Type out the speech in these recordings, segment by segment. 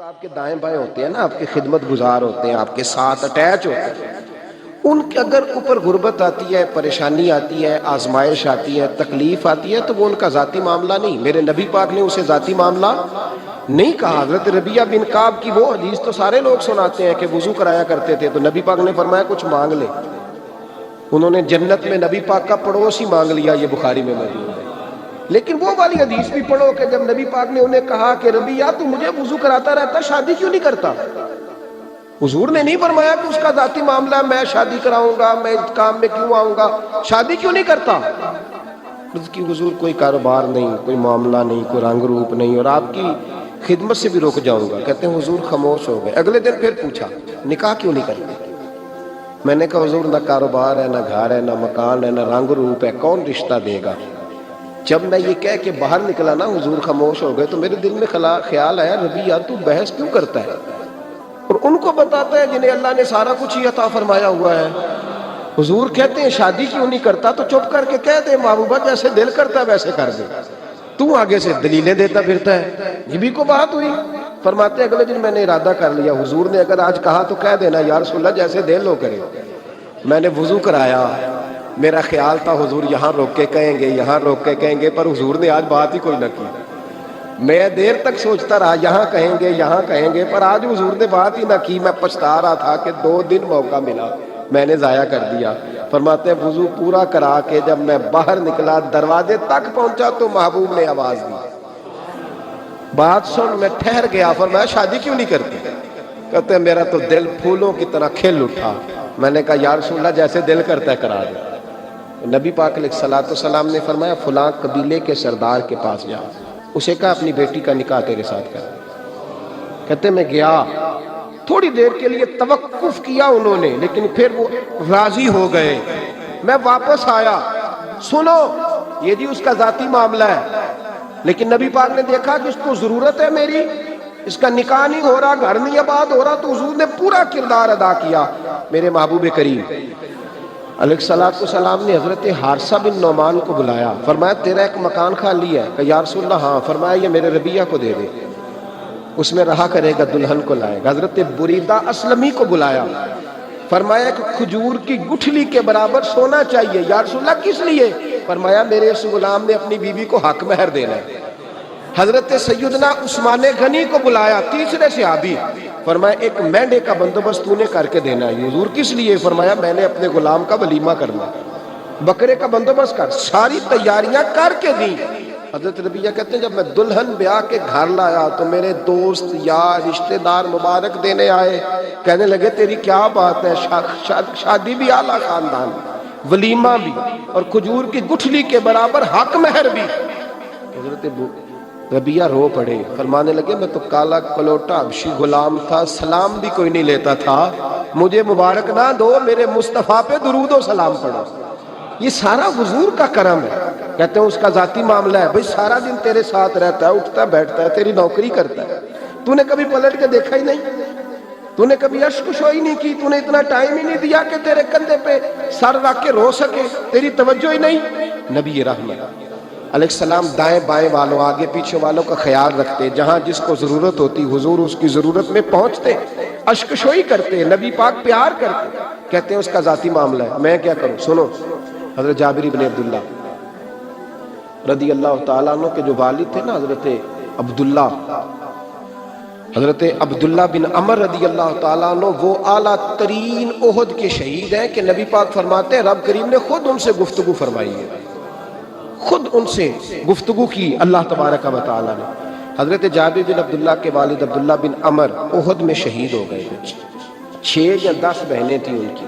آپ کے دائیں بائیں ہوتے ہیں نا، آپ کے خدمت گزار ہوتے ہیں، آپ کے ساتھ اٹیچ ہوتے ہیں، ان کے اگر اوپر غربت آتی ہے، پریشانی آتی ہے، آزمائش آتی ہے، تکلیف آتی ہے، تو وہ ان کا ذاتی معاملہ نہیں. میرے نبی پاک نے اسے ذاتی معاملہ نہیں کہا. حضرت ربیہ بن کعب کی وہ حدیث تو سارے لوگ سناتے ہیں کہ وضو کرایا کرتے تھے تو نبی پاک نے فرمایا کچھ مانگ لے. انہوں نے جنت میں نبی پاک کا پڑوس ہی مانگ لیا. یہ بخاری میں موجود ہے. لیکن وہ والی حدیث بھی پڑھو کہ جب نبی پاک نے انہیں کہا کہ ربیہ تو مجھے وضو کراتا رہتا، شادی کیوں نہیں کرتا؟ حضور نے نہیں فرمایا کہ اس کا ذاتی معاملہ میں شادی کراؤں گا، میں اس کام میں کیوں آؤں گا، شادی کیوں نہیں کرتا؟ اس کی حضور کوئی کاروبار نہیں، کوئی معاملہ نہیں، کوئی رنگ روپ نہیں، اور آپ کی خدمت سے بھی رک جاؤں گا. کہتے ہیں حضور خاموش ہو گئے. اگلے دن پھر پوچھا نکاح کیوں نہیں کرتے؟ میں نے کہا حضور نہ کاروبار ہے، نہ گھر ہے، نہ مکان ہے، نہ رنگ روپ ہے، کون رشتہ دے گا؟ جب میں یہ کہہ کے باہر نکلا نا حضور خاموش ہو گئے، تو میرے دل میں خیال آیا ربیہ تو بحث کیوں کرتا ہے اور ان کو بتاتا ہے جنہیں اللہ نے سارا کچھ ہی عطا فرمایا ہوا ہے. حضور کہتے ہیں شادی کیوں نہیں کرتا؟ تو چپ کر کے کہہ دے محبوبہ جیسے دل کرتا ہے ویسے کر دے، تو آگے سے دلیلیں دیتا پھرتا ہے. یہ بھی کو بات ہوئی. فرماتے ہیں اگلے دن میں نے ارادہ کر لیا، حضور نے اگر آج کہا تو کہہ دینا یا رسول اللہ جیسے دل ہو کرے. میں نے وضو کرایا. میرا خیال تھا حضور یہاں روک کے کہیں گے، یہاں روک کے کہیں گے، پر حضور نے آج بات ہی کوئی نہ کی. میں دیر تک سوچتا رہا یہاں کہیں گے، یہاں کہیں گے، پر آج حضور نے بات ہی نہ کی. میں پچھتا رہا تھا کہ 2 دن موقع ملا میں نے ضائع کر دیا. فرماتے ہیں وضو پورا کرا کے جب میں باہر نکلا دروازے تک پہنچا تو محبوب نے آواز دی. بات سن میں ٹھہر گیا. فرمایا شادی کیوں نہیں کرتی؟ کہتے ہیں میرا تو دل پھولوں کی طرح کھل اٹھا. میں نے کہا یا رسول اللہ جیسے دل کرتا ہے کرا دے. نبی پاک علیہ الصلوۃ والسلام نے فرمایا فلاں قبیلے کے سردار کے پاس جا، اسے کہا اپنی بیٹی کا نکاح تیرے ساتھ کر. کہتے میں گیا، تھوڑی دیر کے لیے توقف کیا انہوں نے، لیکن پھر وہ راضی ہو گئے. میں واپس آیا. سنو یہ جی اس کا ذاتی معاملہ ہے، لیکن نبی پاک نے دیکھا کہ اس کو ضرورت ہے میری، اس کا نکاح نہیں ہو رہا، گھر نہیں آباد ہو رہا، تو حضور نے پورا کردار ادا کیا. میرے محبوب کریم علیہ الصلوۃ والسلام نے حضرت حارثہ بن نعمان کو بلایا. فرمایا تیرا ایک مکان خالی ہے؟ کہ یا رسول اللہ ہاں. فرمایا یہ میرے ربیہ کو دے دے، اس میں رہا کرے گا، دلہن کو لائے گا. حضرت بریدہ اسلمی کو بلایا. فرمایا کہ کھجور کی گٹھلی کے برابر سونا چاہیے. یا رسول اللہ کس لیے؟ فرمایا میرے اس غلام نے اپنی بیوی کو حق مہر دینا ہے. حضرت سیدنا عثمان غنی کو بلایا، تیسرے صحابی. فرمایا ایک مینڈے کا بندوبست تو نے کر کے دینا ہے. حضور کس لیے؟ فرمایا میں نے اپنے غلام کا ولیمہ کرنا، بکرے کا بندوبست کر. ساری تیاریاں کر کے دی. حضرت ربیہ کہتے ہیں جب میں دلہن بیاہ کے گھر لایا تو میرے دوست یار رشتہ دار مبارک دینے آئے. کہنے لگے تیری کیا بات ہے، شادی بھی اعلیٰ خاندان، ولیمہ بھی، اور کھجور کی گٹھلی کے برابر حق مہر بھی. حضرت ربیہ رو پڑے. فرمانے لگے میں تو کالا کلوٹا حبشی غلام تھا، سلام بھی کوئی نہیں لیتا تھا، مجھے مبارک نہ دو، میرے مصطفیٰ پہ درود و سلام پڑھو. یہ سارا حضور کا کرم ہے. کہتے ہیں اس کا ذاتی معاملہ ہے. بھئی سارا دن تیرے ساتھ رہتا ہے، اٹھتا بیٹھتا ہے، تیری نوکری کرتا ہے، تو نے کبھی پلٹ کے دیکھا ہی نہیں، تو نے کبھی اشک شوئی نہیں کی، تو نے اتنا ٹائم ہی نہیں دیا کہ تیرے کندھے پہ سر رکھ کے رو سکے، تیری توجہ ہی نہیں. نبی رحمت علیہ السلام دائیں بائیں والوں آگے پیچھے والوں کا خیال رکھتے، جہاں جس کو ضرورت ہوتی حضور اس کی ضرورت میں پہنچتے، اشک شوئی کرتے، نبی پاک پیار کرتے. کہتے ہیں اس کا ذاتی معاملہ ہے. میں کیا کروں؟ سنو حضرت جابر بن عبداللہ رضی اللہ تعالیٰ عنہ کے جو والد تھے نا حضرت عبداللہ بن عمر رضی اللہ تعالیٰ عنہ، وہ اعلیٰ ترین احد کے شہید ہیں کہ نبی پاک فرماتے ہیں رب کریم نے خود ان سے گفتگو فرمائی ہے، خود ان سے گفتگو کی اللہ تبارک و تعالیٰ نے. حضرت جابر بن عبداللہ کے والد عبداللہ بن عمر احد میں شہید ہو گئے. 6 یا 10 بہنیں تھیں ان کی.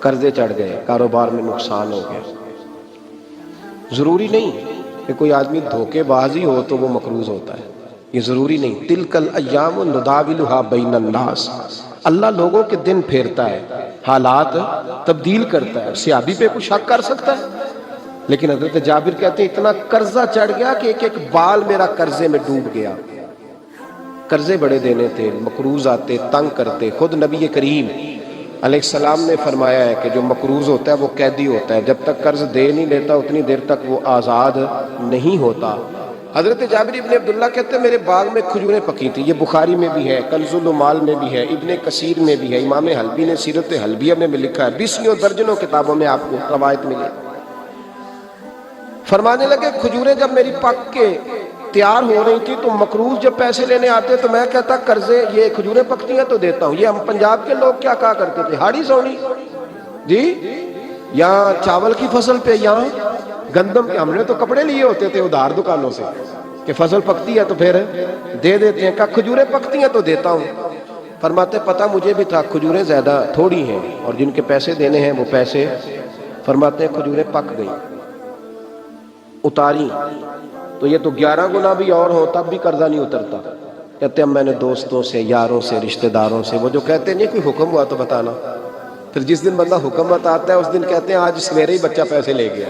قرضے چڑھ گئے، کاروبار میں نقصان ہو گیا. ضروری نہیں کہ کوئی آدمی دھوکے بازی ہو تو وہ مقروض ہوتا ہے، یہ ضروری نہیں. تلک الایام نداولها بین الناس. اللہ لوگوں کے دن پھیرتا ہے، حالات تبدیل کرتا ہے. صحابی پہ کچھ شک کر سکتا ہے؟ لیکن حضرت جابر کہتے ہیں اتنا قرضہ چڑھ گیا کہ ایک ایک بال میرا قرضے میں ڈوب گیا. قرضے بڑے دینے تھے، مقروض آتے، تنگ کرتے. خود نبی کریم علیہ السلام نے فرمایا ہے کہ جو مقروض ہوتا ہے وہ قیدی ہوتا ہے، جب تک قرض دے نہیں لیتا اتنی دیر تک وہ آزاد نہیں ہوتا. حضرت جابر ابن عبداللہ کہتے ہیں میرے باغ میں کھجوریں پکی تھی. یہ بخاری میں بھی ہے، کنز المال میں بھی ہے، ابن کثیر میں بھی ہے، امام حلبی نے سیرت حلبیہ میں بھی لکھا ہے، 20 درجنوں کتابوں میں آپ کو روایت ملی. فرمانے لگے کھجوریں جب میری پک کے تیار ہو رہی تھی تو مقروض جب پیسے لینے آتے تو میں کہتا قرضے یہ کھجوریں پکتی ہیں تو دیتا ہوں. یہ ہم پنجاب کے لوگ کیا کہا کرتے تھے، ہاڑی سونی جی، یہاں چاول کی فصل پہ، یہاں گندم کے. ہم نے تو کپڑے لیے ہوتے تھے ادھار دکانوں سے کہ فصل پکتی ہے تو پھر دے دیتے ہیں. کہا کھجوریں پکتی ہیں تو دیتا ہوں. فرماتے پتہ مجھے بھی تھا کھجوریں زیادہ تھوڑی ہیں اور جن کے پیسے دینے ہیں وہ پیسے. فرماتے ہیں کھجوریں پک گئی، اتاری تو یہ تو 11 گنا بھی اور ہو تب بھی قرضہ نہیں اترتا. کہتے ہیں میں نے دوستوں سے، یاروں سے، رشتہ داروں سے، وہ جو کہتے نہیں کوئی حکم ہوا تو بتانا، پھر جس دن بندہ حکم بتاتا ہے اس دن کہتے ہیں آج سویرے ہی بچہ پیسے لے گیا.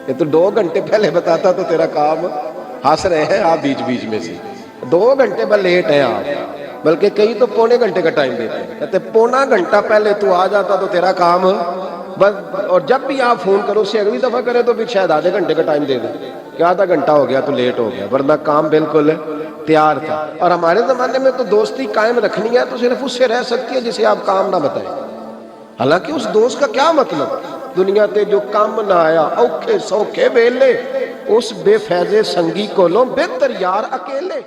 یہ تو 2 گھنٹے پہلے بتاتا تو تیرا کام. ہنس رہے ہیں آپ بیچ بیچ میں سے، 2 گھنٹے پر لیٹ ہیں آپ، بلکہ کئی تو پونے گھنٹے کا ٹائم دیتے ہیں. کہتے پونا گھنٹہ پہلے تو آ جاتا تو تیرا کام بس. اور جب بھی آپ فون کرو اسے اگلی دفعہ کرے تو پھر شاید آدھے گھنٹے کا ٹائم دے دیں کہ آدھا گھنٹہ ہو گیا تو لیٹ ہو گیا، ورنہ کام بالکل تیار تھا. اور ہمارے زمانے میں تو دوستی قائم رکھنی ہے تو صرف اس سے رہ سکتی ہے جسے آپ کام نہ بتائیں. حالانکہ اس دوست کا کیا مطلب، دنیا تے جو کام نہ آیا اوکھے سوکھے ویلے، اس بے فیضے سنگی کولوں بہتر یار اکیلے.